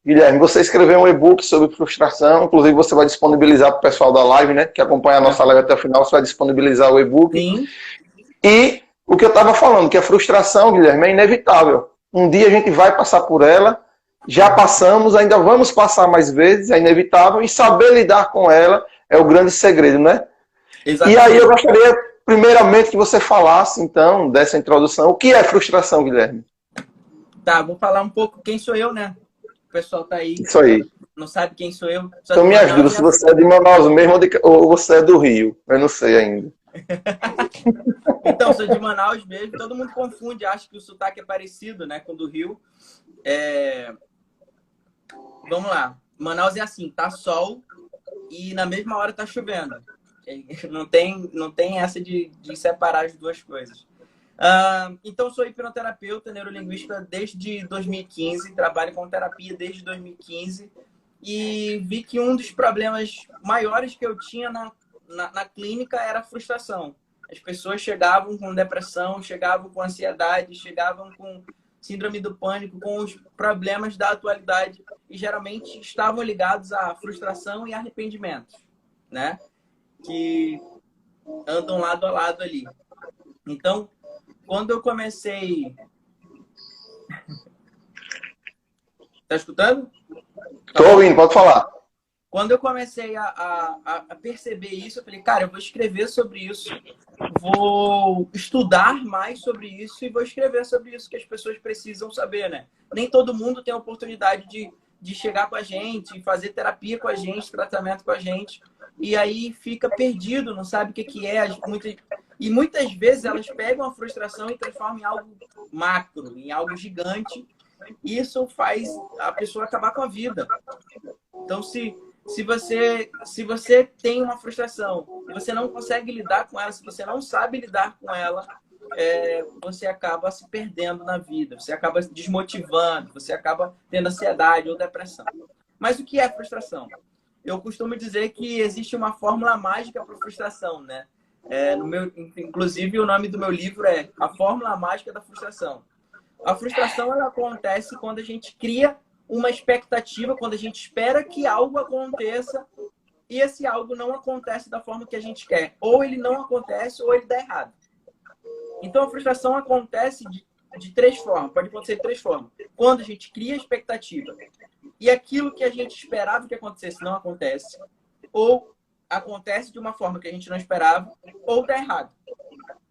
Guilherme, você escreveu um e-book sobre frustração, inclusive você vai disponibilizar para o pessoal da live, né, que acompanha a nossa live até o final, você vai disponibilizar o e-book. Sim. E o que eu estava falando, que a frustração, Guilherme, é inevitável. Um dia a gente vai passar por ela, já passamos, ainda vamos passar mais vezes, é inevitável, e saber lidar com ela é o grande segredo, né? Exatamente. E aí eu gostaria, primeiramente, que você falasse, então, dessa introdução. O que é frustração, Guilherme? Tá, vou falar um pouco quem sou eu, né? O pessoal tá aí, Isso aí. não sabe quem sou eu. Sou Então de me ajuda, Manaus, se né? você é de Manaus mesmo ou você é do Rio. Eu não sei ainda. Então, sou de Manaus mesmo. Todo mundo confunde, acha que o sotaque é parecido, né, com o do Rio. Vamos lá. Manaus é assim, tá sol e na mesma hora tá chovendo. Não tem essa de separar as duas coisas. Então, sou hipnoterapeuta, neurolinguista desde 2015, trabalho com terapia desde 2015 e vi que um dos problemas maiores que eu tinha na clínica era a frustração. As pessoas chegavam com depressão, chegavam com ansiedade, chegavam com síndrome do pânico, com os problemas da atualidade e geralmente estavam ligados à frustração e arrependimento, né? Que andam lado a lado ali. Então, quando eu comecei... Tá escutando? Tô ouvindo, pode falar. Quando eu comecei a perceber isso, eu falei, cara, eu vou escrever sobre isso, vou estudar mais sobre isso e vou escrever sobre isso que as pessoas precisam saber, né? Nem todo mundo tem a oportunidade de chegar com a gente, fazer terapia com a gente, tratamento com a gente, e aí fica perdido, não sabe o que é. E muitas vezes elas pegam a frustração e transformam em algo macro, em algo gigante, e isso faz a pessoa acabar com a vida. Então, se você tem uma frustração e você não consegue lidar com ela, se você não sabe lidar com ela, você acaba se perdendo na vida, você acaba se desmotivando, você acaba tendo ansiedade ou depressão. Mas o que é frustração? Eu costumo dizer que existe uma fórmula mágica para a frustração, né? Inclusive, o nome do meu livro é A Fórmula Mágica da Frustração. A frustração ela acontece quando a gente cria uma expectativa, quando a gente espera que algo aconteça e esse algo não acontece da forma que a gente quer. Ou ele não acontece ou ele dá errado. Então, a frustração acontece de três formas. Pode acontecer de três formas. Quando a gente cria expectativa e aquilo que a gente esperava que acontecesse não acontece, ou acontece de uma forma que a gente não esperava, ou dá errado.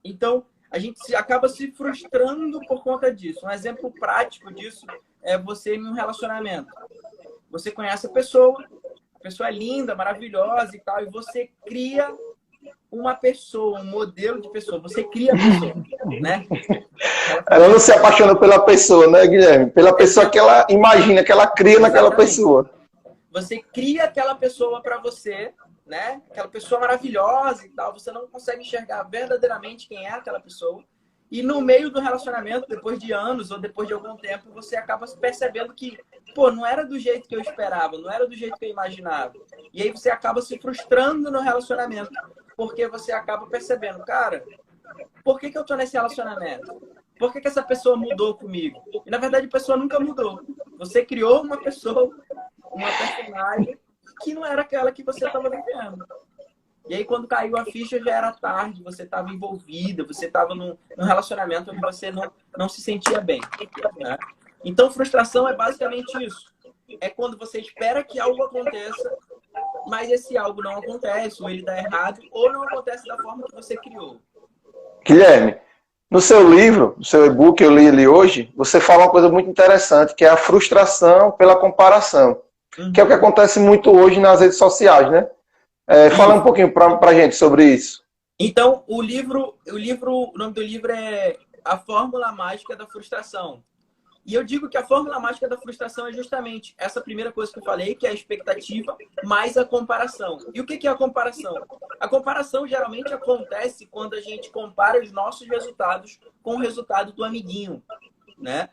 Então, a gente acaba se frustrando por conta disso. Um exemplo prático disso é você em um relacionamento. Você conhece a pessoa é linda, maravilhosa e tal, e você cria uma pessoa, um modelo de pessoa. Você cria a pessoa, né? Ela não se apaixona pela pessoa, né, Guilherme? Pela pessoa que ela imagina, que ela cria naquela pessoa. Você cria aquela pessoa para você, né? Aquela pessoa maravilhosa e tal. Você não consegue enxergar verdadeiramente quem é aquela pessoa. E no meio do relacionamento, depois de anos ou depois de algum tempo, você acaba percebendo que, pô, não era do jeito que eu esperava, não era do jeito que eu imaginava. E aí você acaba se frustrando no relacionamento, porque você acaba percebendo, cara, por que eu tô nesse relacionamento? Por que essa pessoa mudou comigo? E na verdade a pessoa nunca mudou. Você criou uma pessoa, uma personagem que não era aquela que você estava vivendo. E aí, quando caiu a ficha, já era tarde, você estava envolvida, você estava num relacionamento onde você não se sentia bem, né? Então, frustração é basicamente isso. É quando você espera que algo aconteça, mas esse algo não acontece, ou ele dá errado, ou não acontece da forma que você criou. Guilherme, no seu livro, no seu e-book, eu li ele hoje, você fala uma coisa muito interessante, que é a frustração pela comparação. Que é o que acontece muito hoje nas redes sociais, né? Fala um pouquinho para a gente sobre isso. Então, o nome do livro é A Fórmula Mágica da Frustração. E eu digo que a fórmula mágica da frustração é justamente essa primeira coisa que eu falei, que é a expectativa mais a comparação. E o que é a comparação? A comparação geralmente acontece quando a gente compara os nossos resultados com o resultado do amiguinho, né?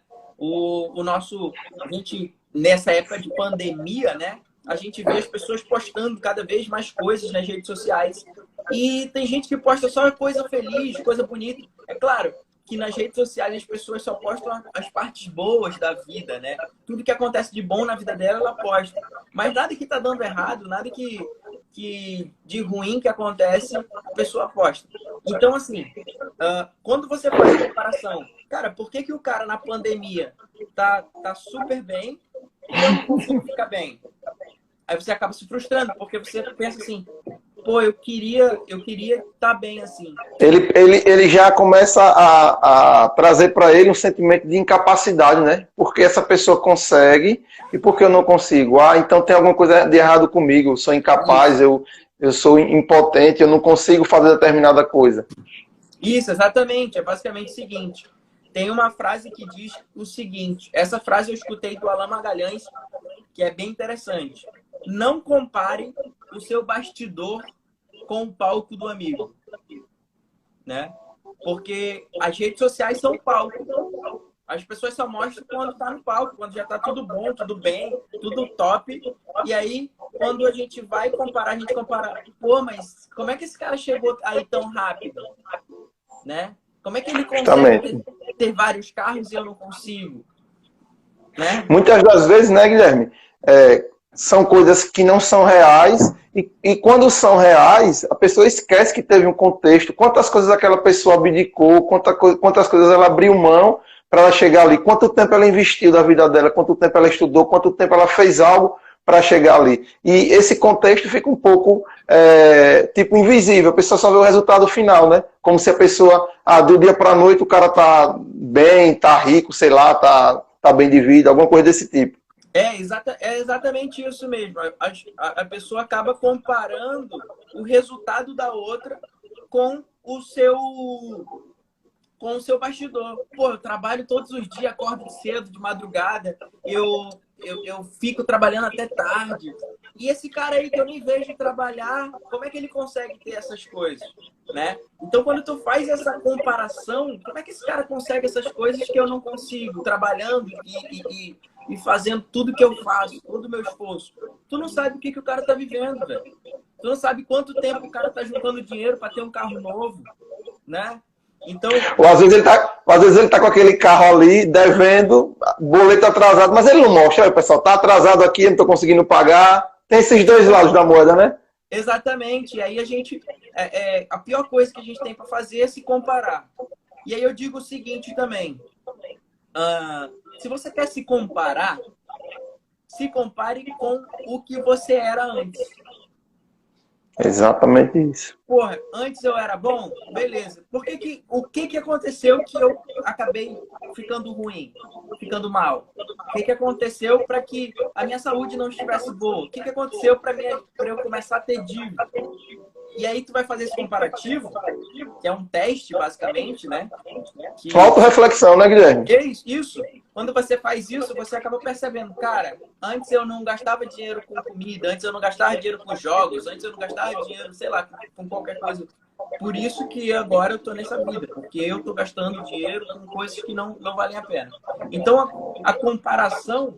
A gente, nessa época de pandemia, né? A gente vê as pessoas postando cada vez mais coisas nas redes sociais. E tem gente que posta só coisa feliz, coisa bonita. É claro que nas redes sociais as pessoas só postam as partes boas da vida, né? Tudo que acontece de bom na vida dela, ela posta. Mas nada que tá dando errado, nada que de ruim que acontece, a pessoa posta. Então, assim, quando você faz a comparação, cara, por que que o cara na pandemia tá super bem e eu não consigo ficar bem? Aí você acaba se frustrando, porque você pensa assim, pô, eu queria estar bem assim. Ele já começa a trazer para ele um sentimento de incapacidade, né? Porque essa pessoa consegue e porque eu não consigo? Ah, então tem alguma coisa de errado comigo, eu sou incapaz, eu sou impotente, eu não consigo fazer determinada coisa. Isso, exatamente. É basicamente o seguinte. Tem uma frase que diz o seguinte. Essa frase eu escutei do Alain Magalhães, que é bem interessante. Não compare o seu bastidor com o palco do amigo, né? Porque as redes sociais são palco. As pessoas só mostram quando tá no palco, quando já tá tudo bom, tudo bem, tudo top. E aí, quando a gente vai comparar, a gente compara, pô, mas como é que esse cara chegou aí tão rápido, né? Como é que ele consegue ter vários carros e eu não consigo, né? Muitas das vezes, né, Guilherme? São coisas que não são reais e quando são reais, a pessoa esquece que teve um contexto, quantas coisas aquela pessoa abdicou, quantas coisas ela abriu mão para ela chegar ali, quanto tempo ela investiu da vida dela, quanto tempo ela estudou, quanto tempo ela fez algo para chegar ali. E esse contexto fica um pouco, tipo, invisível, a pessoa só vê o resultado final, né? Como se a pessoa, do dia para a noite, o cara tá bem, tá rico, sei lá, tá bem de vida, alguma coisa desse tipo. É exatamente isso mesmo. A pessoa acaba comparando o resultado da outra com o seu bastidor. Pô, eu trabalho todos os dias, acordo cedo, de madrugada, eu fico trabalhando até tarde. E esse cara aí que eu nem vejo trabalhar, como é que ele consegue ter essas coisas, né? Então, quando tu faz essa comparação, como é que esse cara consegue essas coisas que eu não consigo, trabalhando e fazendo tudo que eu faço, todo o meu esforço? Tu não sabe o que o cara tá vivendo, velho. Tu não sabe quanto tempo o cara tá juntando dinheiro para ter um carro novo, né? Então, ou às vezes ele tá com aquele carro ali, devendo, boleto atrasado, mas ele não mostra, aí, pessoal, tá atrasado aqui, eu não tô conseguindo pagar. Tem esses dois lados da moeda, né? Exatamente. E aí a gente, a pior coisa que a gente tem para fazer é se comparar. E aí eu digo o seguinte também, se você quer se comparar, se compare com o que você era antes. Exatamente isso. Porra, antes eu era bom? Beleza. O que aconteceu que eu acabei ficando ruim, ficando mal? O que aconteceu para que a minha saúde não estivesse boa? O que aconteceu para eu começar a ter dívida? E aí tu vai fazer esse comparativo, que é um teste, basicamente, né? Autoreflexão, né, Guilherme? Isso. Quando você faz isso, você acaba percebendo, cara, antes eu não gastava dinheiro com comida, antes eu não gastava dinheiro com jogos, antes eu não gastava dinheiro, sei lá, com qualquer coisa. Por isso que agora eu tô nessa vida, porque eu tô gastando dinheiro com coisas que não valem a pena. Então, a comparação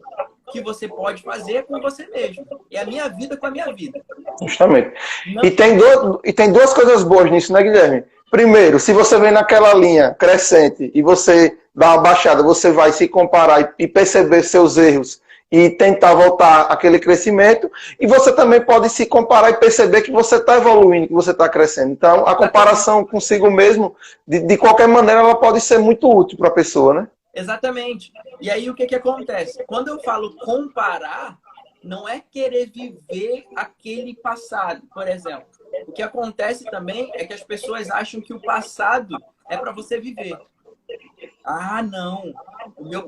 que você pode fazer é com você mesmo. É a minha vida com a minha vida. Justamente. E tem duas coisas boas nisso, né, Guilherme? Primeiro, se você vem naquela linha crescente e você dá uma baixada, você vai se comparar e perceber seus erros e tentar voltar àquele crescimento. E você também pode se comparar e perceber que você está evoluindo, que você está crescendo. Então, a comparação consigo mesmo, de qualquer maneira, ela pode ser muito útil para a pessoa, né? Exatamente. E aí, o que acontece? Quando eu falo comparar, não é querer viver aquele passado, por exemplo. O que acontece também é que as pessoas acham que o passado é para você viver. Ah, não. Eu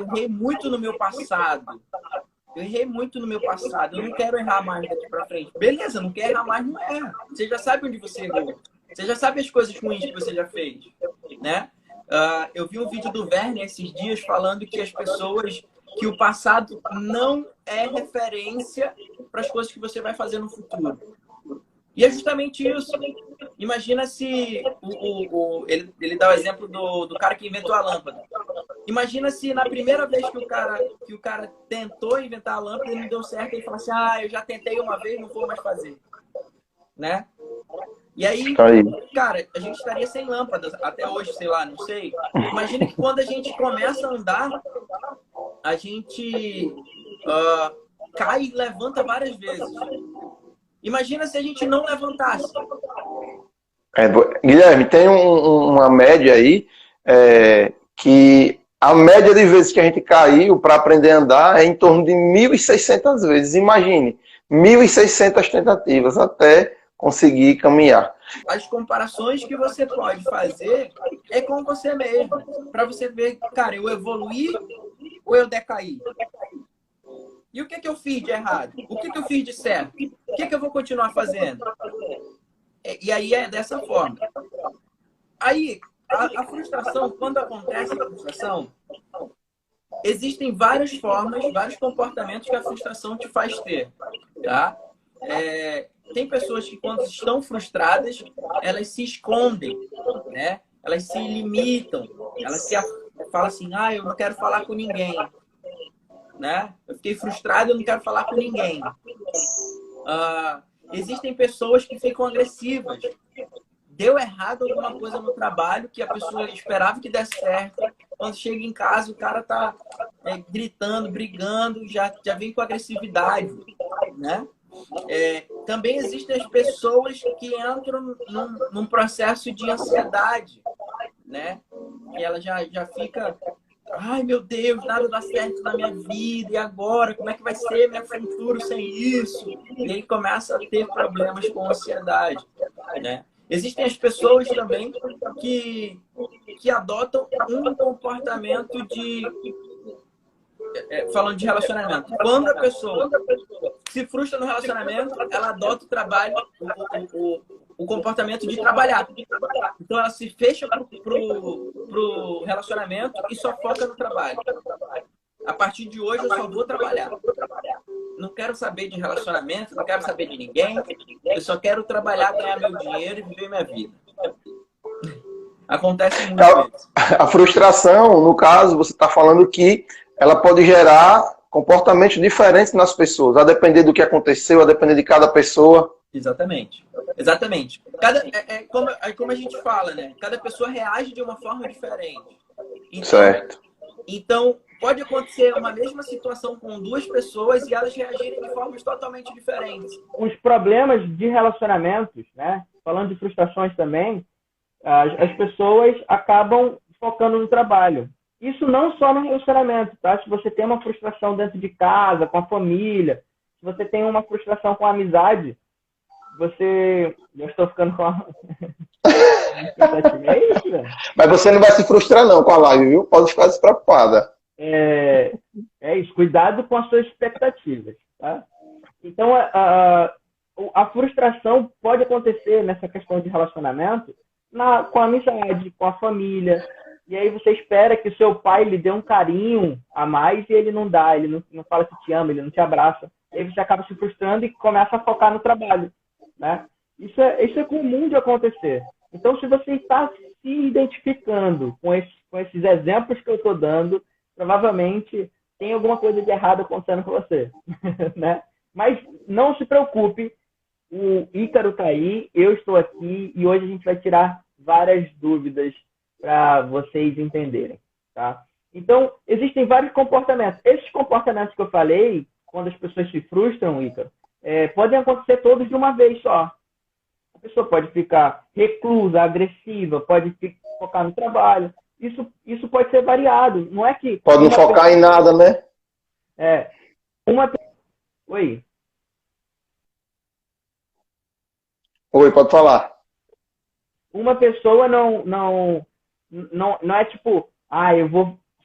errei muito no meu passado. Eu errei muito no meu passado. Eu não quero errar mais daqui para frente. Beleza, não quer errar mais, não erra. Você já sabe onde você errou. Você já sabe as coisas ruins que você já fez, né? Eu vi um vídeo do Werner esses dias falando que que o passado não é referência para as coisas que você vai fazer no futuro. E é justamente isso. Imagina se ele dá o exemplo do cara que inventou a lâmpada. Imagina se na primeira vez que o cara tentou inventar a lâmpada e não deu certo, ele fala assim, eu já tentei uma vez, não vou mais fazer. Né? E aí, Tá aí. cara, a gente estaria sem lâmpadas até hoje, sei lá, não sei. Imagina que quando a gente começa a andar, a gente cai e levanta várias vezes. Imagina se a gente não levantasse. Guilherme, tem uma média aí que a média de vezes que a gente caiu para aprender a andar é em torno de 1.600 vezes. Imagine, 1.600 tentativas até conseguir caminhar. As comparações que você pode fazer é com você mesmo. Para você ver, cara, eu evoluí ou eu decaí? E o que eu fiz de errado? O que eu fiz de certo? O que eu vou continuar fazendo? E aí é dessa forma. Aí, a frustração, quando acontece a frustração, existem várias formas, vários comportamentos que a frustração te faz ter, tá? Tem pessoas que, quando estão frustradas, elas se escondem, né? Elas se limitam, elas falam assim, eu não quero falar com ninguém, né? Eu fiquei frustrado, eu não quero falar com ninguém. Existem pessoas que ficam agressivas. Deu errado alguma coisa no trabalho que a pessoa esperava que desse certo. Quando chega em casa, o cara tá gritando, brigando, já vem com agressividade, né? Também existem as pessoas que entram num processo de ansiedade, né? E ela já fica, ai meu Deus, nada dá certo na minha vida, e agora? Como é que vai ser meu futuro sem isso? E aí começa a ter problemas com ansiedade, né? Existem as pessoas também que adotam um comportamento falando de relacionamento. Quando a pessoa se frustra no relacionamento, ela adota o trabalho, o comportamento de trabalhar. Então ela se fecha pro relacionamento e só foca no trabalho. A partir de hoje eu só vou trabalhar. Não quero saber de relacionamento, não quero saber de ninguém. Eu só quero trabalhar, ganhar meu dinheiro e viver minha vida. Acontece muito isso. A frustração, no caso, você está falando que ela pode gerar comportamentos diferentes nas pessoas, a depender do que aconteceu, a depender de cada pessoa. Exatamente. Exatamente. Como a gente fala, né? Cada pessoa reage de uma forma diferente. Certo. Então, pode acontecer uma mesma situação com duas pessoas e elas reagirem de formas totalmente diferentes. Os problemas de relacionamentos, né? Falando de frustrações também, as pessoas acabam focando no trabalho. Isso não só no relacionamento, tá? Se você tem uma frustração dentro de casa, com a família, se você tem uma frustração com a amizade, eu estou ficando com a... É isso, velho. Mas você não vai se frustrar não com a live, viu? Pode ficar despreocupada. É isso, cuidado com as suas expectativas, tá? Então, a frustração pode acontecer nessa questão de relacionamento com a amizade, com a família. E aí você espera que o seu pai lhe dê um carinho a mais e ele não dá, ele não fala que te ama, ele não te abraça. Aí você acaba se frustrando e começa a focar no trabalho, né? Isso é comum de acontecer. Então, se você está se identificando com esses exemplos que eu estou dando, provavelmente tem alguma coisa de errado acontecendo com você, né? Mas não se preocupe, o Ícaro está aí, eu estou aqui e hoje a gente vai tirar várias dúvidas para vocês entenderem, tá? Então, existem vários comportamentos. Esses comportamentos que eu falei, quando as pessoas se frustram, Ícaro, podem acontecer todos de uma vez só. A pessoa pode ficar reclusa, agressiva, pode focar no trabalho. Isso pode ser variado. Não é que... Pode não focar em nada, né? Oi. Oi, pode falar. Uma pessoa não é tipo,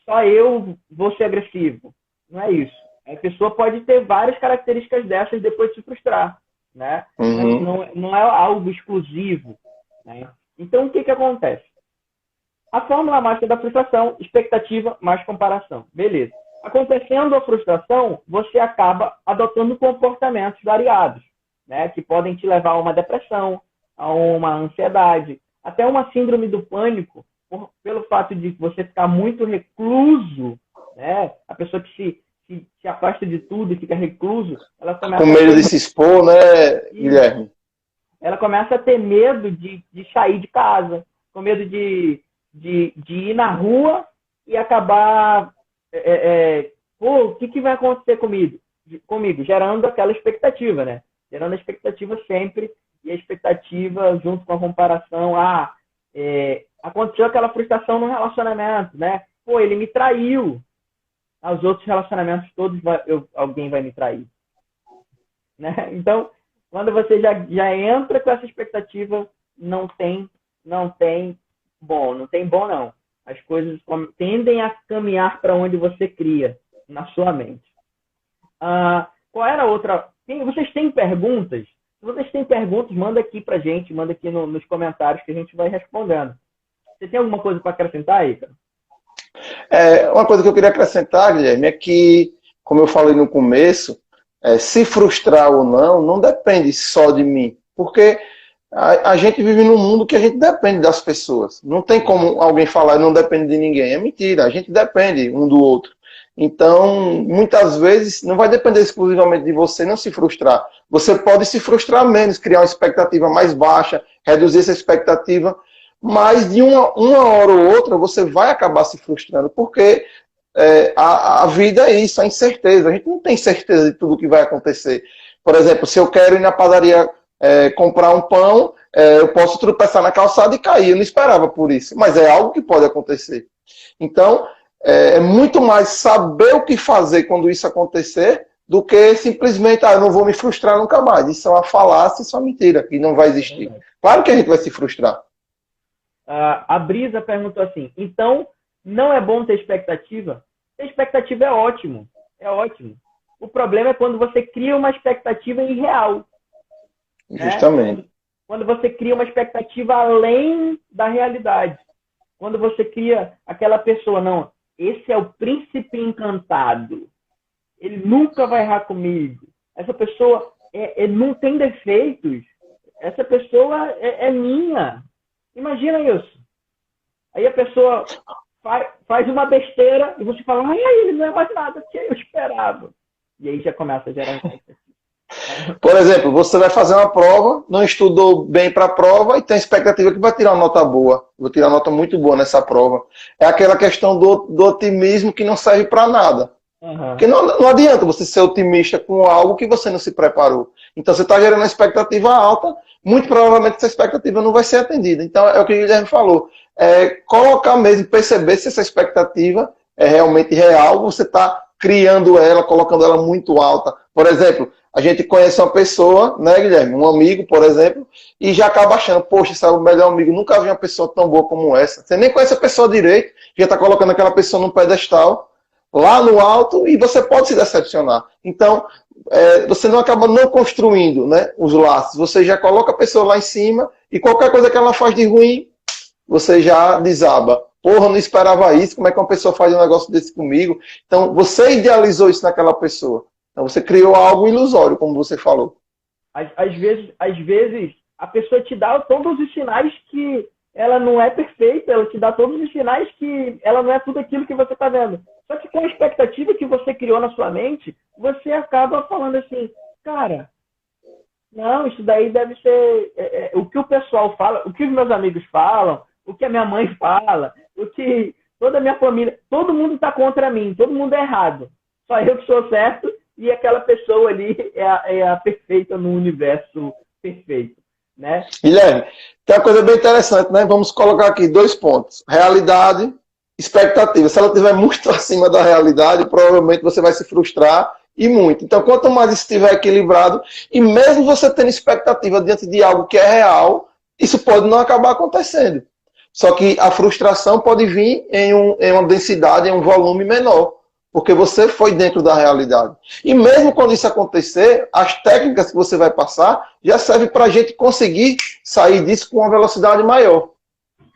só eu vou ser agressivo. Não é isso. A pessoa pode ter várias características dessas depois de se frustrar, né? Uhum. Não é algo exclusivo, né? Então, o que acontece? A fórmula mágica da frustração, expectativa mais comparação. Beleza. Acontecendo a frustração, você acaba adotando comportamentos variados, né? Que podem te levar a uma depressão, a uma ansiedade, até uma síndrome do pânico, pelo fato de você ficar muito recluso, né? A pessoa que se afasta de tudo e fica recluso, ela começa com medo de se expor, né, Guilherme? ela começa a ter medo de sair de casa, com medo de ir na rua e acabar... pô, o que vai acontecer comigo? Gerando aquela expectativa, né? Gerando a expectativa sempre, e a expectativa junto com a comparação. Aconteceu aquela frustração no relacionamento, né? Pô, ele me traiu. Os outros relacionamentos todos alguém vai me trair. Né? Então, quando você já entra com essa expectativa, não tem bom. Não tem bom, não. As coisas tendem a caminhar para onde você cria, na sua mente. Qual era a outra? Vocês têm perguntas? Se vocês têm perguntas, manda aqui pra gente, manda aqui nos comentários que a gente vai respondendo. Você tem alguma coisa para acrescentar aí, cara? Uma coisa que eu queria acrescentar, Guilherme, é que, como eu falei no começo, se frustrar ou não depende só de mim. Porque a gente vive num mundo que a gente depende das pessoas. Não tem como alguém falar não depende de ninguém. É mentira, a gente depende um do outro. Então, muitas vezes, não vai depender exclusivamente de você não se frustrar. Você pode se frustrar menos, criar uma expectativa mais baixa, reduzir essa expectativa, mas de uma hora ou outra você vai acabar se frustrando, porque a vida é isso, a incerteza. A gente não tem certeza de tudo que vai acontecer. Por exemplo, se eu quero ir na padaria comprar um pão, eu posso tropeçar na calçada e cair. Eu não esperava por isso, mas é algo que pode acontecer. Então, é muito mais saber o que fazer quando isso acontecer do que simplesmente, eu não vou me frustrar nunca mais. Isso é uma falácia, isso é uma mentira, que não vai existir. Claro que a gente vai se frustrar. A Brisa perguntou assim, então não é bom ter expectativa? Ter expectativa é ótimo. O problema é quando você cria uma expectativa irreal. Justamente. Né? Quando você cria uma expectativa além da realidade. Quando você cria aquela pessoa, não, esse é o príncipe encantado. Ele nunca vai errar comigo. Essa pessoa não tem defeitos. Essa pessoa é minha. Imagina isso. Aí a pessoa faz uma besteira e você fala, ele não é mais nada que eu esperava. E aí já começa a gerar expectativa. Por exemplo, você vai fazer uma prova, não estudou bem para a prova e tem a expectativa que vai tirar uma nota boa. Vou tirar uma nota muito boa nessa prova. É aquela questão do otimismo que não serve para nada. Porque não adianta você ser otimista com algo que você não se preparou. Então você está gerando uma expectativa alta, muito provavelmente essa expectativa não vai ser atendida. Então é o que o Guilherme falou. Colocar mesmo, perceber se essa expectativa é realmente real, você está criando ela, colocando ela muito alta. Por exemplo, a gente conhece uma pessoa, né, Guilherme? Um amigo, por exemplo, e já acaba achando, poxa, esse é o melhor amigo, nunca vi uma pessoa tão boa como essa. Você nem conhece a pessoa direito, já está colocando aquela pessoa num pedestal, lá no alto, e você pode se decepcionar. Então, você não acaba não construindo, né, os laços. Você já coloca a pessoa lá em cima, e qualquer coisa que ela faz de ruim, você já desaba. Porra, não esperava isso, como é que uma pessoa faz um negócio desse comigo? Então, você idealizou isso naquela pessoa. Então, você criou algo ilusório, como você falou. Às vezes, a pessoa te dá todos os sinais que ela não é perfeita, ela te dá todos os sinais que ela não é tudo aquilo que você está vendo. Só que com a expectativa que você criou na sua mente, você acaba falando assim, cara, não, isso daí deve ser o que o pessoal fala, o que os meus amigos falam, o que a minha mãe fala, o que toda a minha família, todo mundo está contra mim, todo mundo é errado. Só eu que sou certo e aquela pessoa ali é a perfeita no universo perfeito. Né? Guilherme, tem uma coisa bem interessante, né? Vamos colocar aqui 2 pontos. Realidade, expectativa. Se ela estiver muito acima da realidade, provavelmente você vai se frustrar e muito. Então, quanto mais isso estiver equilibrado, e mesmo você tendo expectativa diante de algo que é real, isso pode não acabar acontecendo. Só que a frustração pode vir em uma densidade, em um volume menor, porque você foi dentro da realidade. E mesmo quando isso acontecer, as técnicas que você vai passar já servem para a gente conseguir sair disso com uma velocidade maior.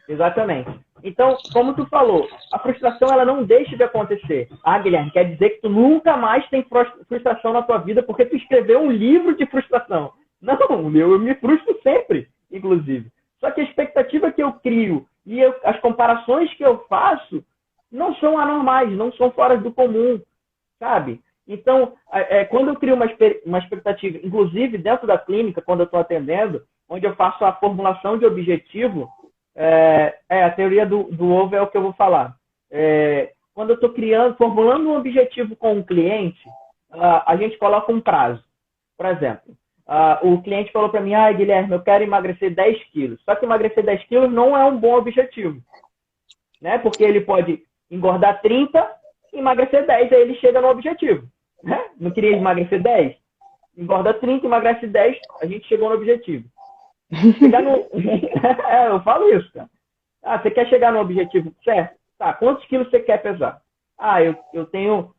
Exatamente. Então, como tu falou, a frustração ela não deixa de acontecer. Guilherme, quer dizer que tu nunca mais tem frustração na tua vida porque tu escreveu um livro de frustração. Não, eu me frustro sempre, inclusive. Só que a expectativa que eu crio e as comparações que eu faço não são anormais, não são fora do comum, sabe? Então, quando eu crio uma expectativa, inclusive dentro da clínica, quando eu estou atendendo, onde eu faço a formulação de objetivo. A teoria do ovo é o que eu vou falar. Quando eu estou formulando um objetivo com um cliente, a gente coloca um prazo. Por exemplo, o cliente falou para mim, Guilherme, eu quero emagrecer 10 quilos. Só que emagrecer 10 quilos não é um bom objetivo, né? Porque ele pode engordar 30 e emagrecer 10, aí ele chega no objetivo. Né? Não queria emagrecer 10? Engorda 30, emagrece 10, a gente chegou no objetivo. Chegar no... eu falo isso, cara. Você quer chegar no objetivo certo? Tá, quantos quilos você quer pesar? Eu tenho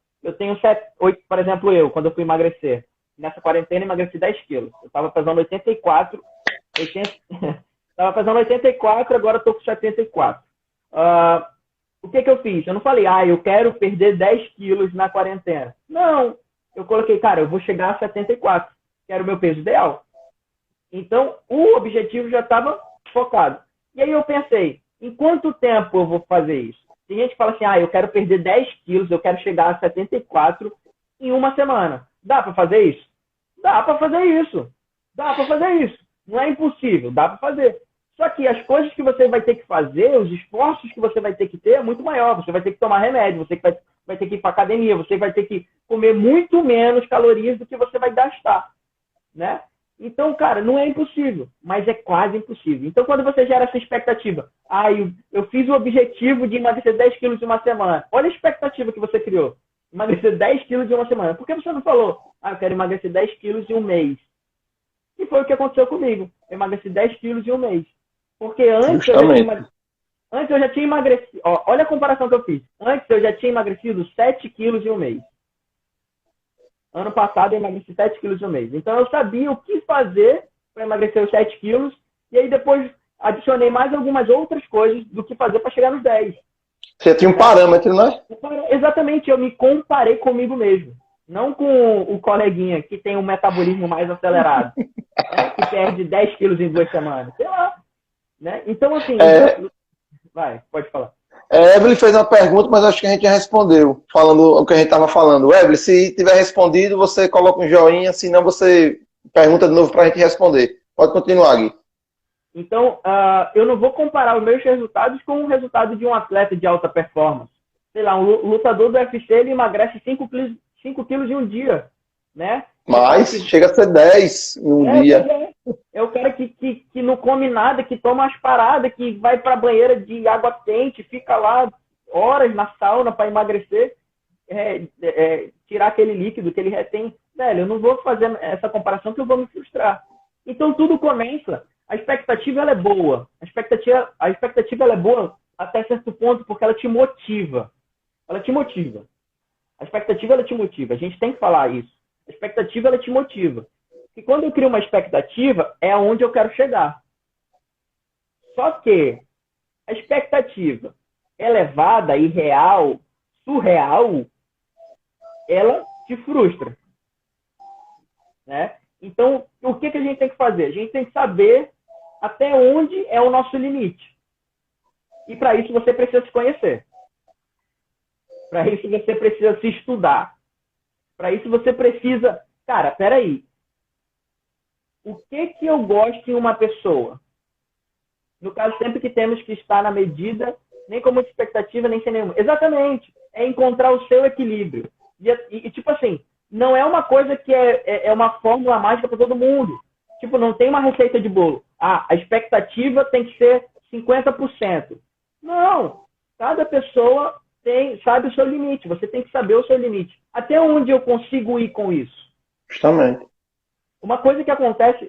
8, por exemplo, quando eu fui emagrecer, nessa quarentena, emagreci 10 quilos. Eu estava pesando 84, estava pesando 84, agora estou com 74. O que eu fiz? Eu não falei, eu quero perder 10 quilos na quarentena. Não, eu coloquei, cara, eu vou chegar a 74, que era o meu peso ideal. Então, o objetivo já estava focado. E aí eu pensei, em quanto tempo eu vou fazer isso? Tem gente que fala assim, eu quero perder 10 quilos, eu quero chegar a 74 em uma semana. Dá para fazer isso? Dá para fazer isso. Dá para fazer isso. Não é impossível, dá para fazer. Só que as coisas que você vai ter que fazer, os esforços que você vai ter que ter é muito maior. Você vai ter que tomar remédio, você vai ter que ir para academia, você vai ter que comer muito menos calorias do que você vai gastar, né? Então, cara, não é impossível, mas é quase impossível. Então, quando você gera essa expectativa, eu fiz o objetivo de emagrecer 10 quilos em uma semana. Olha a expectativa que você criou. Emagrecer 10 quilos em uma semana. Por que você não falou, eu quero emagrecer 10 quilos em um mês? E foi o que aconteceu comigo. Eu emagreci 10 quilos em um mês. Porque antes eu já tinha emagrecido. Olha a comparação que eu fiz. Antes eu já tinha emagrecido 7 quilos em um mês. Ano passado eu emagreci 7 quilos em um mês. Então eu sabia o que fazer para emagrecer os 7 quilos. E aí depois adicionei mais algumas outras coisas do que fazer para chegar nos 10. Você tinha um parâmetro, né? Exatamente, eu me comparei comigo mesmo. Não com o coleguinha que tem um metabolismo mais acelerado, né? Que perde 10 quilos em 2 semanas. Sei lá. Né? Então, assim... Vai, pode falar. Evelyn fez uma pergunta, mas acho que a gente já respondeu, falando o que a gente estava falando. Evelyn, se tiver respondido, você coloca um joinha, senão você pergunta de novo para a gente responder. Pode continuar, Gui. Então, eu não vou comparar os meus resultados com o resultado de um atleta de alta performance. Sei lá, um lutador do UFC, ele emagrece 5 quilos em um dia, né? Mas chega a ser 10 em um dia. É o cara que não come nada, que toma umas paradas, que vai para a banheira de água quente, fica lá horas na sauna para emagrecer, tirar aquele líquido que ele retém. Velho, eu não vou fazer essa comparação que eu vou me frustrar. Então tudo começa. A expectativa ela é boa. A expectativa ela é boa até certo ponto porque ela te motiva. Ela te motiva. A expectativa ela te motiva. A gente tem que falar isso. A expectativa ela te motiva. E quando eu crio uma expectativa, é aonde eu quero chegar. Só que a expectativa elevada, irreal, surreal, ela te frustra. Né? Então, o que a gente tem que fazer? A gente tem que saber até onde é o nosso limite. E para isso você precisa se conhecer. Para isso você precisa se estudar. Para isso você precisa... Cara, peraí. O que eu gosto em uma pessoa? No caso, sempre que temos que estar na medida, nem com muita expectativa, nem sem nenhuma. Exatamente. É encontrar o seu equilíbrio. E tipo assim, não é uma coisa que é uma fórmula mágica para todo mundo. Tipo, não tem uma receita de bolo. A expectativa tem que ser 50%. Não. Cada pessoa sabe o seu limite. Você tem que saber o seu limite. Até onde eu consigo ir com isso? Justamente. Uma coisa que acontece...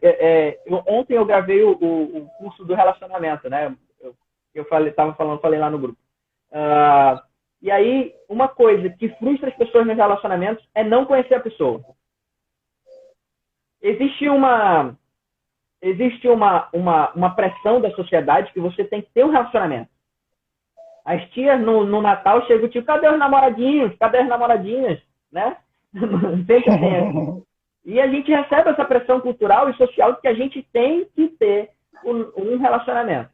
ontem eu gravei o curso do relacionamento, né? Falei lá no grupo. E aí, uma coisa que frustra as pessoas nos relacionamentos é não conhecer a pessoa. Existe uma pressão da sociedade que você tem que ter um relacionamento. As tias no Natal chegam e dizem, cadê os namoradinhos? Cadê as namoradinhas? Né? Sempre tem. E a gente recebe essa pressão cultural e social de que a gente tem que ter um relacionamento.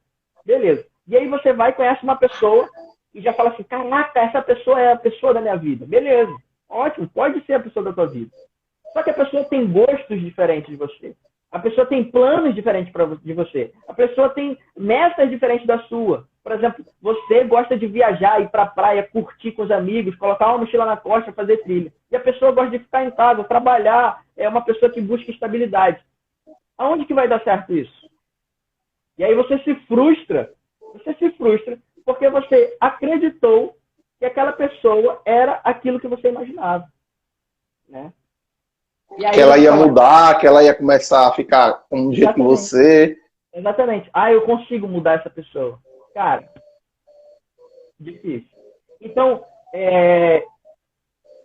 Beleza. E aí você vai e conhece uma pessoa e já fala assim, caraca, essa pessoa é a pessoa da minha vida. Beleza. Ótimo, pode ser a pessoa da tua vida. Só que a pessoa tem gostos diferentes de você. A pessoa tem planos diferentes de você. A pessoa tem metas diferentes da sua. Por exemplo, você gosta de viajar, ir para a praia, curtir com os amigos, colocar uma mochila na costa, fazer trilha. E a pessoa gosta de ficar em casa, trabalhar, é uma pessoa que busca estabilidade. Aonde que vai dar certo isso? E aí você se frustra porque você acreditou que aquela pessoa era aquilo que você imaginava, né? E aí Que ela ia mudar, que ela ia começar a ficar com um jeito que você. Exatamente. Ah, eu consigo mudar essa pessoa. Cara, difícil. Então,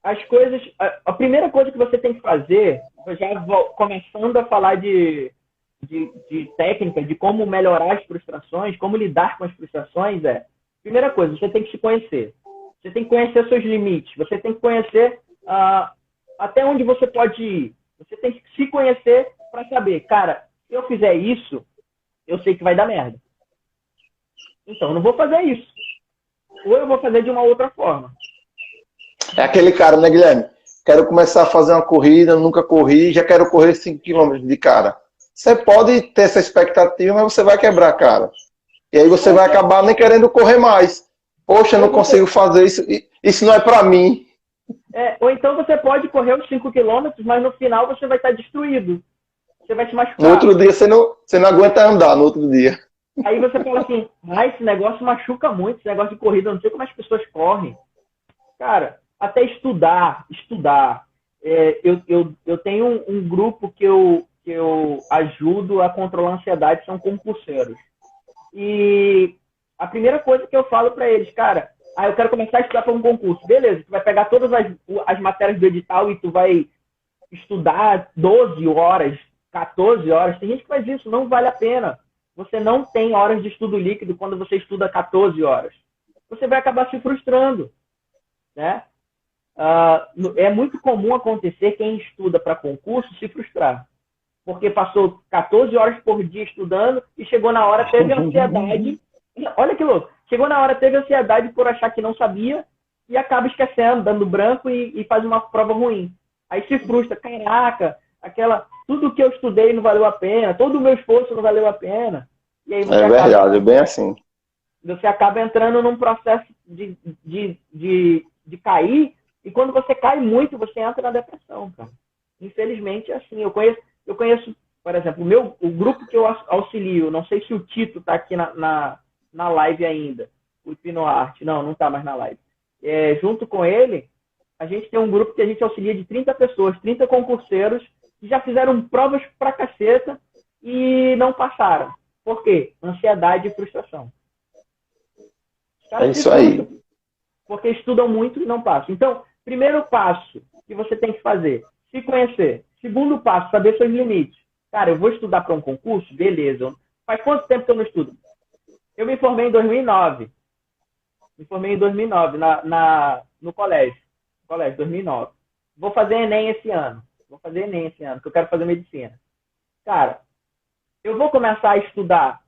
as coisas... A primeira coisa que você tem que fazer, já começando a falar de técnica, de como melhorar as frustrações, como lidar com as frustrações, primeira coisa, você tem que se conhecer. Você tem que conhecer seus limites. Você tem que conhecer até onde você pode ir. Você tem que se conhecer para saber, cara, se eu fizer isso, eu sei que vai dar merda. Então, eu não vou fazer isso. Ou eu vou fazer de uma outra forma. É aquele cara, né, Guilherme? Quero começar a fazer uma corrida, nunca corri, já quero correr 5 km de cara. Você pode ter essa expectativa, mas você vai quebrar a cara. E aí você vai acabar nem querendo correr mais. Poxa, eu não consigo fazer isso. Isso não é para mim. Ou então você pode correr os 5 km, mas no final você vai estar destruído. Você vai se machucar. No outro dia você não aguenta andar, no outro dia. Aí você fala assim, esse negócio machuca muito, esse negócio de corrida, eu não sei como as pessoas correm. Cara, até estudar. Eu tenho um grupo que eu ajudo a controlar a ansiedade, são concurseiros. E a primeira coisa que eu falo para eles, cara, eu quero começar a estudar para um concurso. Beleza, tu vai pegar todas as matérias do edital e tu vai estudar 12 horas, 14 horas. Tem gente que faz isso, não vale a pena. Você não tem horas de estudo líquido quando você estuda 14 horas. Você vai acabar se frustrando, né? É muito comum acontecer quem estuda para concurso se frustrar. Porque passou 14 horas por dia estudando e chegou na hora, teve ansiedade. Olha que louco. Chegou na hora, teve ansiedade por achar que não sabia e acaba esquecendo, dando branco e faz uma prova ruim. Aí se frustra. Caraca, tudo que eu estudei não valeu a pena, todo o meu esforço não valeu a pena. E aí você verdade, é bem assim. Você acaba entrando num processo de cair, e quando você cai muito, você entra na depressão, cara. Infelizmente é assim. Eu conheço, por exemplo, o grupo que eu auxilio, não sei se o Tito está aqui na live ainda, o Hipnoarte, não está mais na live. Junto com ele, a gente tem um grupo que a gente auxilia de 30 pessoas, 30 concurseiros, que já fizeram provas pra caceta e não passaram. Por quê? Ansiedade e frustração. É isso aí. Porque estudam muito e não passam. Então, primeiro passo que você tem que fazer, se conhecer. Segundo passo, saber seus limites. Cara, eu vou estudar para um concurso? Beleza. Faz quanto tempo que eu não estudo? Eu me formei em 2009. No colégio. 2009. Vou fazer Enem esse ano. Que eu quero fazer medicina. Cara, eu vou começar a estudar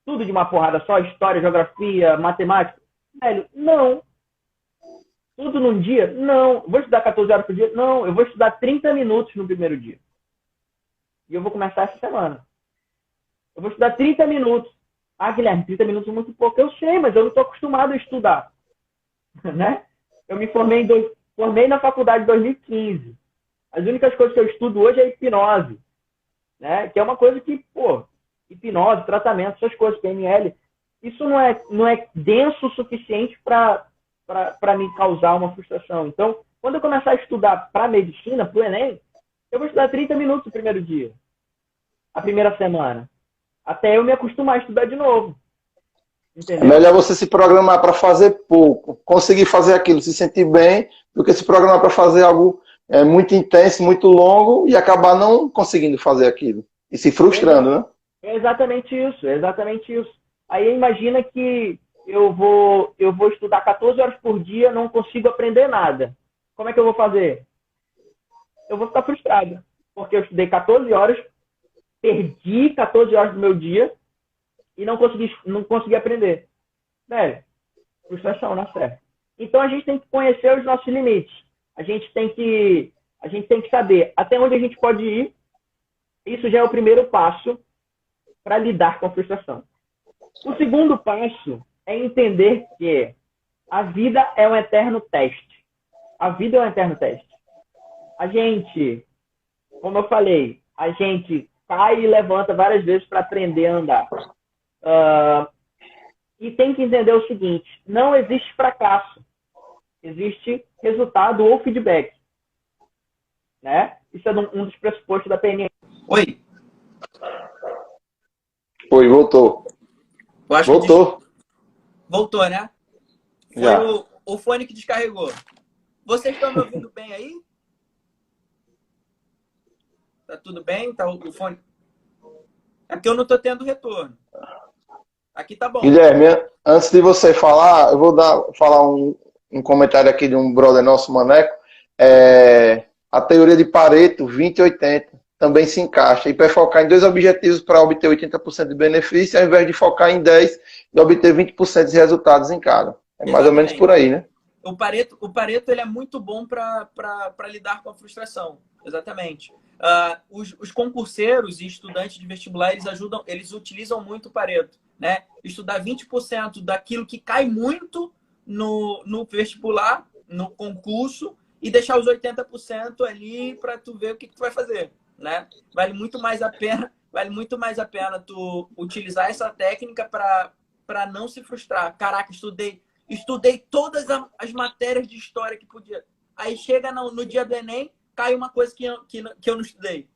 tudo de uma porrada só? História, geografia, matemática? Velho, não. Tudo num dia? Não. Vou estudar 14 horas por dia? Não. Eu vou estudar 30 minutos no primeiro dia. E eu vou começar essa semana. Eu vou estudar 30 minutos. Guilherme, 30 minutos é muito pouco. Eu sei, mas eu não estou acostumado a estudar. Né? Eu me formei na faculdade em 2015. As únicas coisas que eu estudo hoje é hipnose. Né? Que é uma coisa que, hipnose, tratamento, essas coisas, PNL, isso não é denso o suficiente para me causar uma frustração. Então, quando eu começar a estudar para medicina, para o Enem, eu vou estudar 30 minutos no primeiro dia, a primeira semana, até eu me acostumar a estudar de novo. Entendeu? É melhor você se programar para fazer pouco, conseguir fazer aquilo, se sentir bem, do que se programar para fazer algo muito intenso, muito longo e acabar não conseguindo fazer aquilo. E se frustrando, né? É exatamente isso. Aí imagina que eu vou estudar 14 horas por dia, não consigo aprender nada. Como é que eu vou fazer? Eu vou ficar frustrado. Porque eu estudei 14 horas, perdi 14 horas do meu dia e não consegui aprender. Velho, frustração, não é certo. Então a gente tem que conhecer os nossos limites. A gente tem que saber até onde a gente pode ir Isso já é o primeiro passo para lidar com a frustração. O segundo passo é entender que a vida é um eterno teste. A vida é um eterno teste. A gente, como eu falei, a gente cai e levanta várias vezes para aprender a andar. E tem que entender o seguinte, não existe fracasso. Existe resultado ou feedback. Né? Isso é um dos pressupostos da PNL. Oi. Oi, voltou. Voltou. Voltou, né? Foi o fone que descarregou. Vocês estão me ouvindo bem aí? Tá tudo bem? Tá o fone... Aqui eu não tô tendo retorno. Aqui tá bom. Guilherme, antes de você falar, eu vou falar um comentário aqui de um brother nosso, Maneco. A teoria de Pareto, 20-80, também se encaixa. E para focar em 2 objetivos para obter 80% de benefício, ao invés de focar em 10 e obter 20% de resultados em cada. É mais ou menos por aí, né? O Pareto ele é muito bom para lidar com a frustração. Exatamente. Os concurseiros e estudantes de vestibular, eles utilizam muito o Pareto, né? Estudar 20% daquilo que cai muito no vestibular, no concurso, e deixar os 80% ali para tu ver o que tu vai fazer, né? Vale muito mais a pena tu utilizar essa técnica para não se frustrar. Caraca, estudei todas as matérias de história que podia. Aí chega no dia do Enem, cai uma coisa que eu não estudei.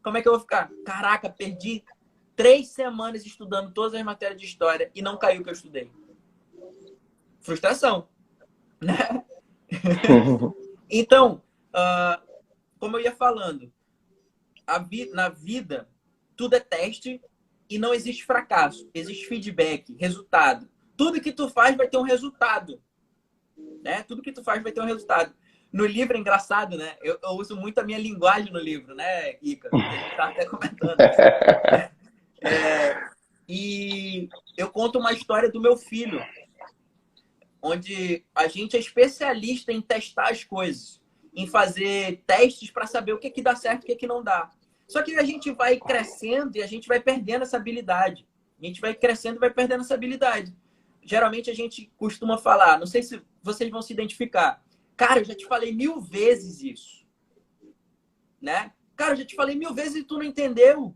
Como é que eu vou ficar? Caraca, perdi 3 semanas estudando todas as matérias de história e não caiu o que eu estudei. Frustração, né? Então, como eu ia falando, na vida, tudo é teste e não existe fracasso. Existe feedback, resultado. Tudo que tu faz vai ter um resultado. Né? Tudo que tu faz vai ter um resultado. No livro é engraçado, né? Eu uso muito a minha linguagem no livro, né, Ica? A gente tá até comentando. E eu conto uma história do meu filho, onde a gente é especialista em testar as coisas, em fazer testes para saber o que dá certo e o que não dá. Só que a gente vai crescendo e a gente vai perdendo essa habilidade. A gente vai crescendo e vai perdendo essa habilidade. Geralmente a gente costuma falar, não sei se vocês vão se identificar. Cara, eu já te falei 1000 vezes isso. Né? Cara, eu já te falei 1000 vezes e tu não entendeu.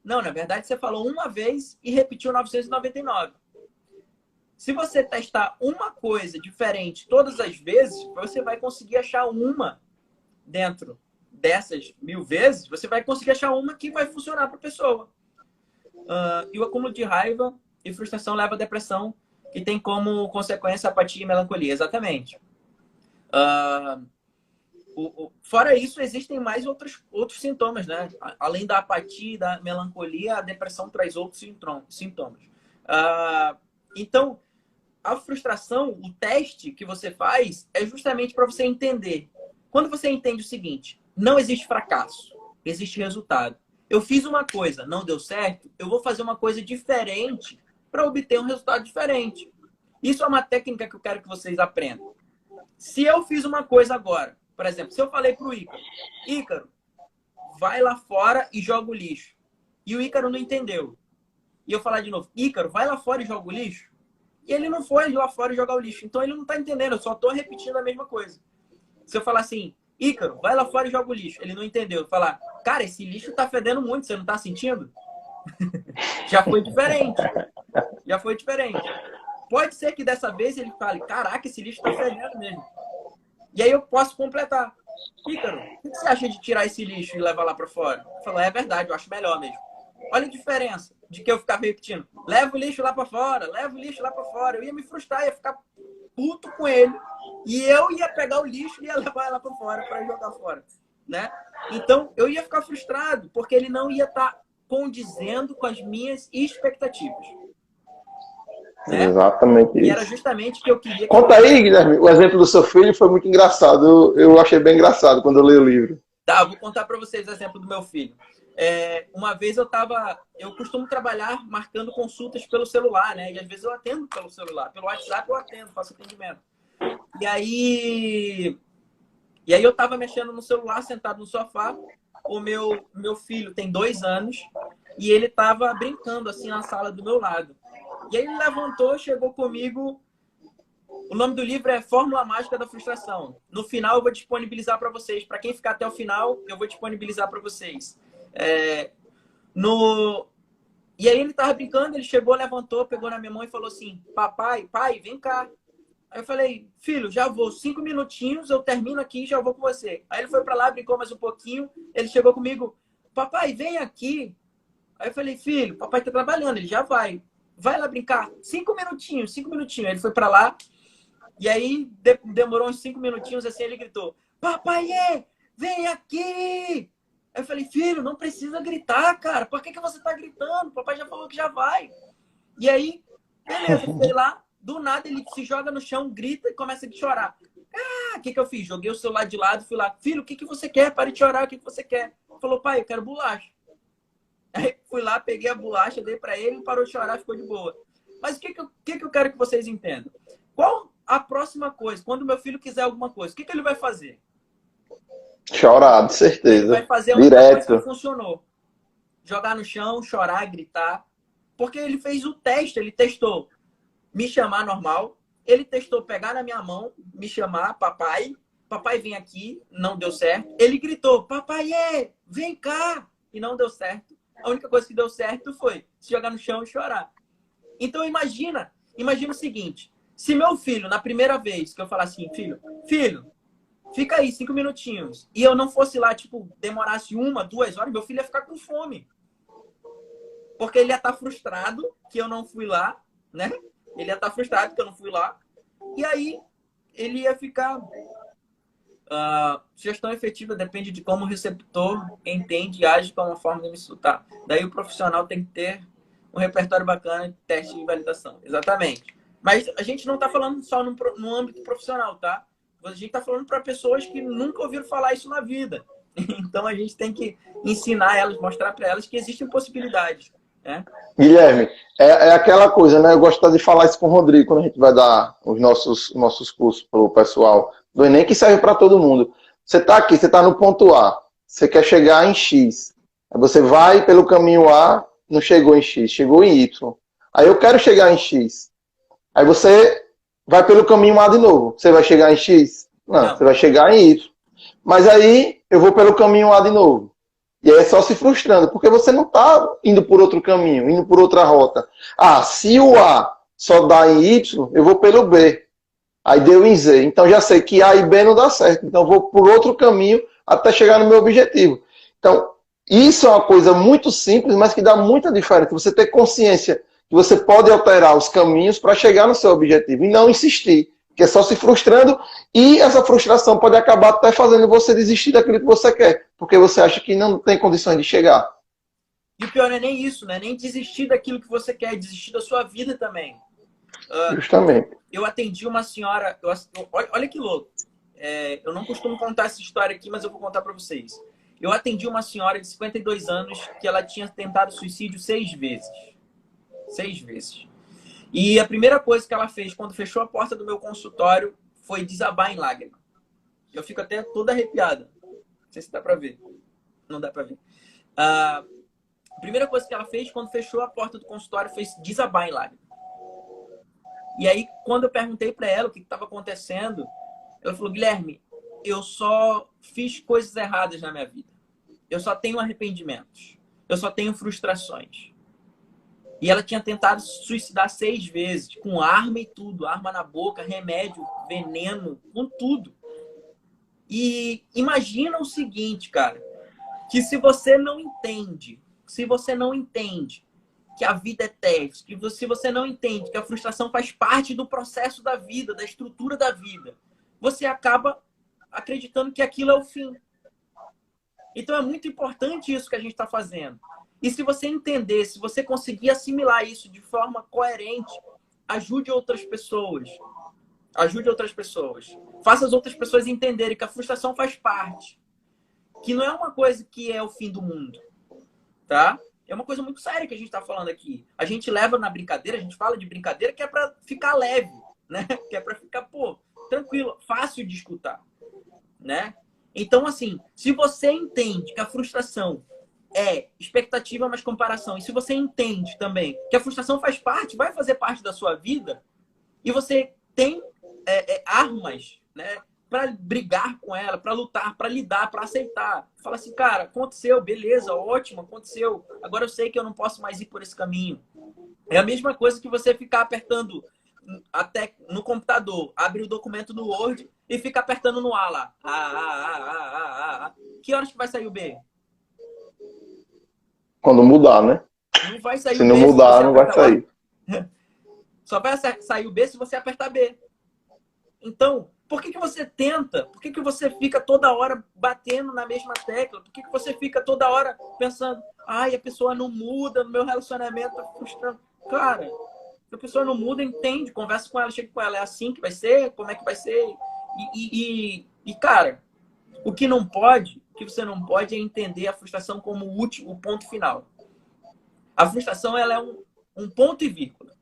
Não, na verdade você falou uma vez e repetiu 999. Se você testar uma coisa diferente todas as vezes, você vai conseguir achar uma dentro dessas 1000 vezes, você vai conseguir achar uma que vai funcionar para a pessoa. E o acúmulo de raiva e frustração leva à depressão, que tem como consequência apatia e melancolia. Exatamente. Fora isso, existem mais outros sintomas, né? Além da apatia e da melancolia, a depressão traz outros sintomas. Então, a frustração, o teste que você faz é justamente para você entender. Quando você entende o seguinte, não existe fracasso, existe resultado. Eu fiz uma coisa, não deu certo, eu vou fazer uma coisa diferente para obter um resultado diferente. Isso é uma técnica que eu quero que vocês aprendam. Se eu fiz uma coisa agora, por exemplo, se eu falei para o Ícaro, vai lá fora e joga o lixo. E o Ícaro não entendeu. E eu falar de novo, Ícaro, vai lá fora e joga o lixo. E ele não foi lá fora e jogar o lixo. Então ele não está entendendo, eu só estou repetindo a mesma coisa. Se eu falar assim, Ícaro, vai lá fora e joga o lixo. Ele não entendeu. Eu falar, cara, esse lixo está fedendo muito, você não está sentindo? Já foi diferente. Já foi diferente. Pode ser que dessa vez ele fale, caraca, esse lixo está fedendo mesmo. E aí eu posso completar. Ícaro, o que você acha de tirar esse lixo e levar lá para fora? Eu falo, é verdade, eu acho melhor mesmo. Olha a diferença de que eu ficava repetindo. Leva o lixo lá para fora, leva o lixo lá para fora. Eu ia me frustrar, ia ficar puto com ele. E eu ia pegar o lixo e ia levar lá para fora para jogar fora. Né? Então, eu ia ficar frustrado, porque ele não ia estar condizendo com as minhas expectativas. Né? Exatamente isso. E era justamente o que eu queria. Conta aí, Guilherme, o exemplo do seu filho foi muito engraçado. Eu achei bem engraçado quando eu li o livro. Tá, vou contar para vocês o exemplo do meu filho. Uma vez eu costumo trabalhar marcando consultas pelo celular, né? E às vezes eu atendo pelo celular, pelo WhatsApp eu atendo, faço atendimento. E aí E aí eu tava mexendo no celular, sentado no sofá. O meu filho tem 2 anos e ele tava brincando assim na sala do meu lado. E aí ele levantou, chegou comigo. O nome do livro é Fórmula Mágica da Frustração. No final eu vou disponibilizar para vocês. Para quem ficar até o final, eu vou disponibilizar para vocês. E aí ele tava brincando, ele chegou, levantou, pegou na minha mão e falou assim: papai, pai, vem cá. Aí eu falei: filho, já vou, 5 minutinhos, eu termino aqui e já vou com você. Aí ele foi para lá, brincou mais um pouquinho, ele chegou comigo: papai, vem aqui. Aí eu falei: filho, papai tá trabalhando, ele já vai. Vai lá brincar. 5 minutinhos, 5 minutinhos. Aí ele foi para lá, e aí demorou uns 5 minutinhos, assim, ele gritou: papai, vem aqui. Aí eu falei: filho, não precisa gritar, cara. Por que você tá gritando? Papai já falou que já vai. E aí, beleza, fui lá. Do nada ele se joga no chão, grita e começa a chorar. O que eu fiz? Joguei o celular de lado, fui lá: filho, o que você quer? Pare de chorar, o que você quer? Falou: pai, eu quero bolacha. Aí fui lá, peguei a bolacha, dei pra ele, parou de chorar, ficou de boa. Mas o que eu quero que vocês entendam? Qual a próxima coisa? Quando meu filho quiser alguma coisa, o que ele vai fazer? Chorar, de certeza. Ele vai fazer a única coisa que funcionou: jogar no chão, chorar, gritar. Porque ele fez o teste, ele testou me chamar normal, ele testou pegar na minha mão, me chamar, papai, papai vem aqui, não deu certo. Ele gritou: papai, vem cá, e não deu certo. A única coisa que deu certo foi se jogar no chão e chorar. Então imagina o seguinte: se meu filho, na primeira vez que eu falar assim: filho, fica aí 5 minutinhos, e eu não fosse lá, tipo, demorasse 1, 2 horas, meu filho ia ficar com fome. Porque ele ia estar frustrado que eu não fui lá, né? Ele ia estar frustrado que eu não fui lá. E aí, ele ia ficar... sugestão efetiva depende de como o receptor entende e age como uma forma de me insultar. Daí o profissional tem que ter um repertório bacana de teste de validação. Exatamente. Mas a gente não está falando só no âmbito profissional, tá? A gente está falando para pessoas que nunca ouviram falar isso na vida. Então a gente tem que ensinar elas, mostrar para elas que existem possibilidades. Guilherme, é aquela coisa, né? Eu gosto de falar isso com o Rodrigo quando a gente vai dar os nossos cursos para o pessoal do Enem, que serve para todo mundo. Você está aqui, você está no ponto A, você quer chegar em X. Aí você vai pelo caminho A, não chegou em X, chegou em Y. Aí eu quero chegar em X. Aí você vai pelo caminho A de novo. Você vai chegar em X? Não, você vai chegar em Y. Mas aí eu vou pelo caminho A de novo. E aí é só se frustrando, porque você não está indo por outro caminho, indo por outra rota. Se o A só dá em Y, eu vou pelo B. Aí deu em Z. Então já sei que A e B não dá certo. Então eu vou por outro caminho até chegar no meu objetivo. Então, isso é uma coisa muito simples, mas que dá muita diferença. Você ter consciência que você pode alterar os caminhos para chegar no seu objetivo e não insistir. Que é só se frustrando, e essa frustração pode acabar até fazendo você desistir daquilo que você quer, porque você acha que não tem condições de chegar. E o pior não é nem isso, né? Nem desistir daquilo que você quer, desistir da sua vida também. Justamente. Eu atendi uma senhora, olha que louco. Eu não costumo contar essa história aqui, mas eu vou contar para vocês. Eu atendi uma senhora de 52 anos que ela tinha tentado suicídio 6 vezes. 6 vezes. E a primeira coisa que ela fez quando fechou a porta do meu consultório foi desabar em lágrima. Eu fico até toda arrepiada. Não sei se dá pra ver. Não dá pra ver. A primeira coisa que ela fez quando fechou a porta do consultório foi desabar em lágrima. E aí, quando eu perguntei pra ela o que estava acontecendo, ela falou: Guilherme, eu só fiz coisas erradas na minha vida. Eu só tenho arrependimentos. Eu só tenho frustrações. E ela tinha tentado se suicidar 6 vezes, com arma e tudo. Arma na boca, remédio, veneno, com tudo. E imagina o seguinte, cara. Que se você não entende que a vida é teste, que se você não entende que a frustração faz parte do processo da vida, da estrutura da vida, você acaba acreditando que aquilo é o fim. Então é muito importante isso que a gente está fazendo. E se você entender, se você conseguir assimilar isso de forma coerente, ajude outras pessoas. Ajude outras pessoas. Faça as outras pessoas entenderem que a frustração faz parte. Que não é uma coisa que é o fim do mundo. Tá? É uma coisa muito séria que a gente está falando aqui. A gente leva na brincadeira, a gente fala de brincadeira que é para ficar leve, né? Que é para ficar, tranquilo, fácil de escutar. né? Então, assim, se você entende que a frustração é expectativa mais comparação, e se você entende também que a frustração faz parte, vai fazer parte da sua vida, e você tem armas, né, para brigar com ela, para lutar, para lidar, para aceitar. Fala assim, cara, aconteceu, beleza, ótimo, aconteceu. Agora eu sei que eu não posso mais ir por esse caminho. É a mesma coisa que você ficar apertando até no computador, abre o documento no Word e fica apertando no A lá. Que horas que vai sair o B? Quando mudar, né? Não vai sair Se o não B se mudar, você não vai apertar sair. lá. Só vai sair o B se você apertar B. Então, por que você tenta? Por que você fica toda hora batendo na mesma tecla? Por que você fica toda hora pensando, ai, a pessoa não muda, no meu relacionamento tá frustrando? Cara, se a pessoa não muda, entende, conversa com ela, chega com ela, é assim que vai ser? Como é que vai ser? Cara, o que não pode, o que você não pode é entender a frustração como o último, o ponto final. A frustração, ela é um ponto e vírgula.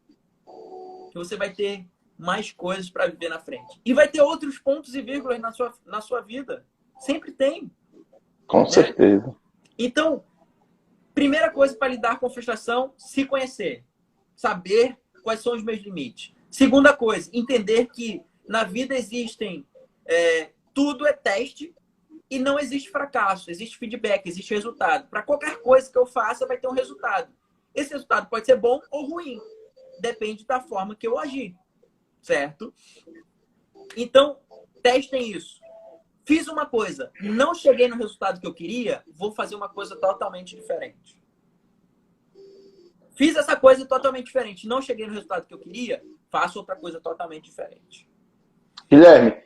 Que você vai ter mais coisas para viver na frente. E vai ter outros pontos e vírgulas na sua vida. Sempre tem. Com certeza. Então, primeira coisa para lidar com frustração, se conhecer. Saber quais são os meus limites. Segunda coisa, entender que na vida existem... tudo é teste e não existe fracasso. Existe feedback, existe resultado. Para qualquer coisa que eu faça, vai ter um resultado. Esse resultado pode ser bom ou ruim. Depende da forma que eu agir. Certo? Então, testem isso. Fiz uma coisa, não cheguei no resultado que eu queria, vou fazer uma coisa totalmente diferente. Fiz essa coisa totalmente diferente, não cheguei no resultado que eu queria, faço outra coisa totalmente diferente. Guilherme,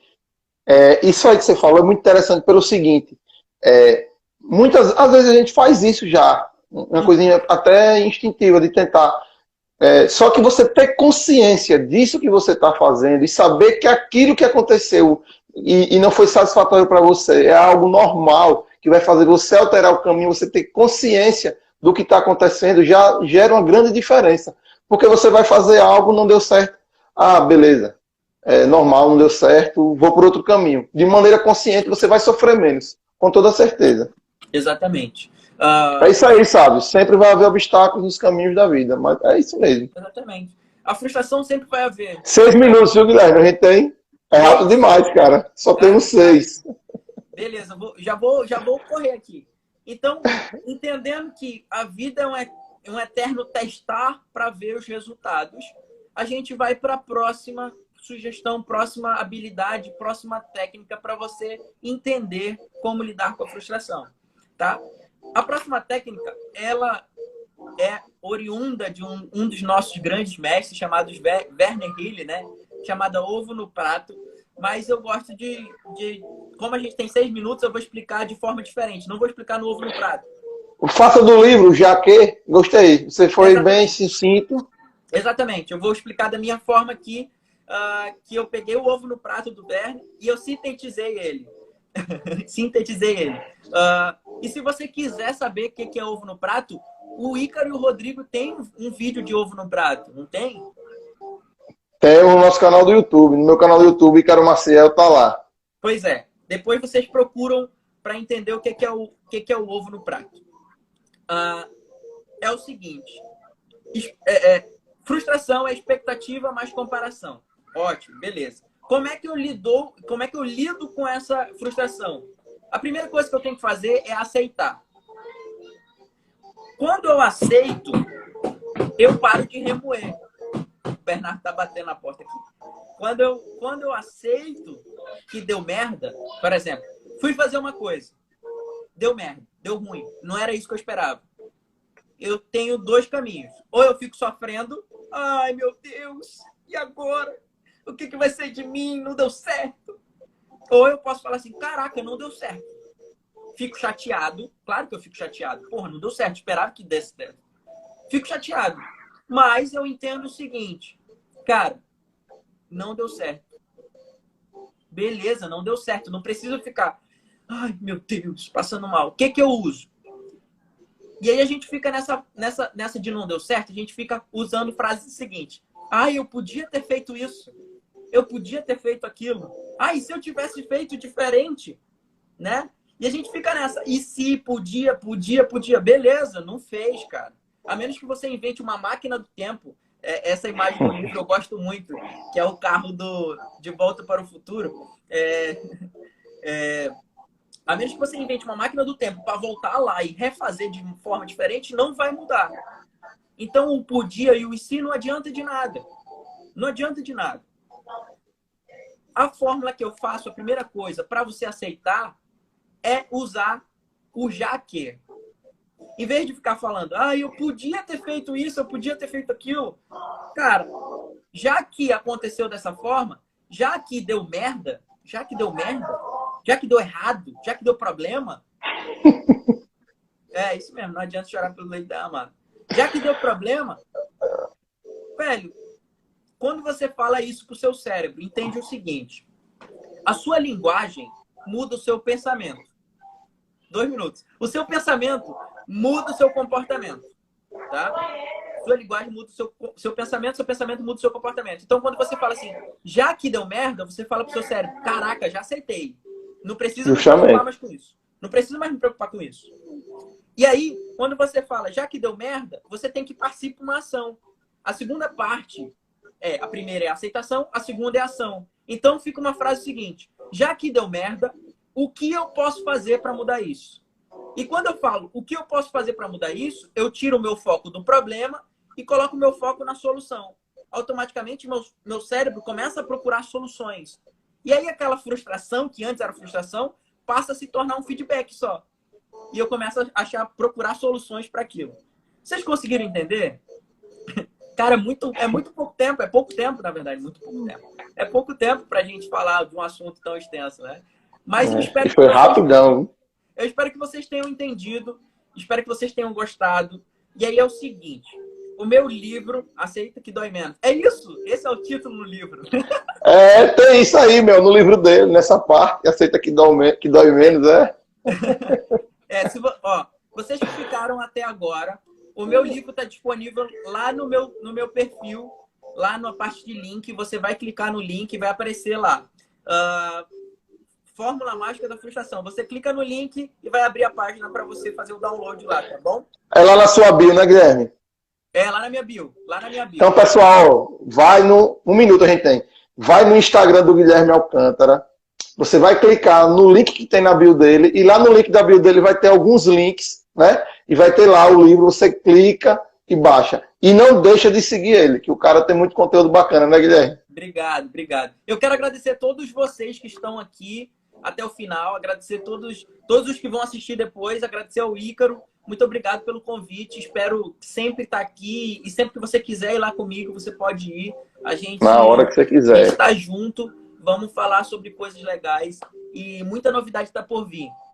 isso aí que você falou é muito interessante pelo seguinte, às vezes a gente faz isso já, uma coisinha até instintiva de tentar. Só que você ter consciência disso que você está fazendo e saber que aquilo que aconteceu e não foi satisfatório para você é algo normal, que vai fazer você alterar o caminho, você ter consciência do que está acontecendo, já gera uma grande diferença. Porque você vai fazer algo, não deu certo. Ah, beleza. É normal, não deu certo, vou por outro caminho. De maneira consciente, você vai sofrer menos, com toda certeza. Exatamente. É isso aí, sabe? Sempre vai haver obstáculos nos caminhos da vida, mas é isso mesmo. Exatamente. A frustração sempre vai haver. 6 minutos, viu, Guilherme? A gente tem. É rápido demais, cara. Só temos 6. Beleza, já vou correr aqui. Então, entendendo que a vida é um eterno testar para ver os resultados, a gente vai para a próxima sugestão, próxima habilidade, próxima técnica para você entender como lidar com a frustração, tá? A próxima técnica, ela é oriunda de um dos nossos grandes mestres, chamados Werner Hille, né? Chamada Ovo no Prato. Mas eu gosto como a gente tem 6 minutos, eu vou explicar de forma diferente. Não vou explicar no Ovo no Prato. Faça do livro, já que... Gostei. Você foi bem sucinto. Exatamente. Eu vou explicar da minha forma aqui, que eu peguei o Ovo no Prato do Werner e eu sintetizei ele. E se você quiser saber o que é ovo no prato, o Ícaro e o Rodrigo têm um vídeo de ovo no prato, não tem? Tem no nosso canal do YouTube. No meu canal do YouTube, Ícaro Maciel tá lá. Pois é. Depois vocês procuram para entender o que é o ovo no prato. É o seguinte. Frustração é expectativa mais comparação. Ótimo, beleza. Como é que eu lido com essa frustração? A primeira coisa que eu tenho que fazer é aceitar. Quando eu aceito, eu paro de remoer. O Bernardo tá batendo na porta aqui. Quando eu aceito que deu merda, por exemplo, fui fazer uma coisa, deu merda, deu ruim, não era isso que eu esperava. Eu tenho 2 caminhos. Ou eu fico sofrendo, ai meu Deus, e agora? O que vai ser de mim? Não deu certo. Ou eu posso falar assim, caraca, não deu certo. Fico chateado. Claro que eu fico chateado. Porra, não deu certo. Esperava que desse certo. Fico chateado. Mas eu entendo o seguinte. Cara, não deu certo. Beleza, não deu certo. Não preciso ficar, ai, meu Deus, passando mal. O que eu uso? E aí a gente fica nessa de não deu certo, a gente fica usando frases seguintes. Ai, eu podia ter feito isso. Eu podia ter feito aquilo. Ah, e se eu tivesse feito diferente? né? E a gente fica nessa. E se podia. Beleza, não fez, cara. A menos que você invente uma máquina do tempo. Essa imagem do livro eu gosto muito, que é o carro De Volta para o Futuro. A menos que você invente uma máquina do tempo para voltar lá e refazer de forma diferente, não vai mudar. Então, o podia e o e se não adianta de nada. Não adianta de nada. A fórmula que eu faço, a primeira coisa, para você aceitar, é usar o já que. Em vez de ficar falando, eu podia ter feito isso, eu podia ter feito aquilo. Cara, já que aconteceu dessa forma, já que deu merda, já que deu errado, já que deu problema. É isso mesmo, não adianta chorar pelo leite da amada. Já que deu problema, velho, quando você fala isso pro seu cérebro, entende o seguinte: a sua linguagem muda o seu pensamento. 2 minutos. O seu pensamento muda o seu comportamento, tá? Sua linguagem muda o seu pensamento muda o seu comportamento. Então, quando você fala assim, já que deu merda, você fala pro seu cérebro, caraca, já aceitei. Não precisa me preocupar mais com isso. Não precisa mais me preocupar com isso. E aí, quando você fala, já que deu merda, você tem que partir para uma ação. A segunda parte a primeira é a aceitação, a segunda é a ação. Então, fica uma frase seguinte, já que deu merda, o que eu posso fazer para mudar isso? E quando eu falo o que eu posso fazer para mudar isso, eu tiro o meu foco do problema e coloco o meu foco na solução. Automaticamente, meu cérebro começa a procurar soluções. E aí, aquela frustração, que antes era frustração, passa a se tornar um feedback só. E eu começo a procurar soluções para aquilo. Vocês conseguiram entender? Cara, é muito pouco tempo. É pouco tempo, na verdade, muito pouco tempo. É pouco tempo para a gente falar de um assunto tão extenso, né? Mas eu espero que foi rapidão. Eu espero que vocês tenham entendido. Espero que vocês tenham gostado. E aí é o seguinte. O meu livro, Aceita que Dói Menos. É isso. Esse é o título do livro. Tem isso aí, no livro dele, nessa parte. Aceita que dói menos, vocês que ficaram até agora, o meu livro está disponível lá no meu perfil, lá na parte de link. Você vai clicar no link e vai aparecer lá. Fórmula Mágica da Frustração. Você clica no link e vai abrir a página para você fazer o download lá, tá bom? É lá na sua bio, né, Guilherme? É, lá na minha bio. Então, pessoal, um minuto a gente tem. Vai no Instagram do Guilherme Alcântara. Você vai clicar no link que tem na bio dele. E lá no link da bio dele vai ter alguns links, né? E vai ter lá o livro. Você clica e baixa. E não deixa de seguir ele, que o cara tem muito conteúdo bacana, né, Guilherme? Obrigado. Eu quero agradecer a todos vocês que estão aqui até o final. Agradecer todos os que vão assistir depois. Agradecer ao Ícaro. Muito obrigado pelo convite. Espero sempre estar aqui. E sempre que você quiser ir lá comigo, você pode ir. A gente, na hora que você quiser. A gente está junto. Vamos falar sobre coisas legais. E muita novidade está por vir.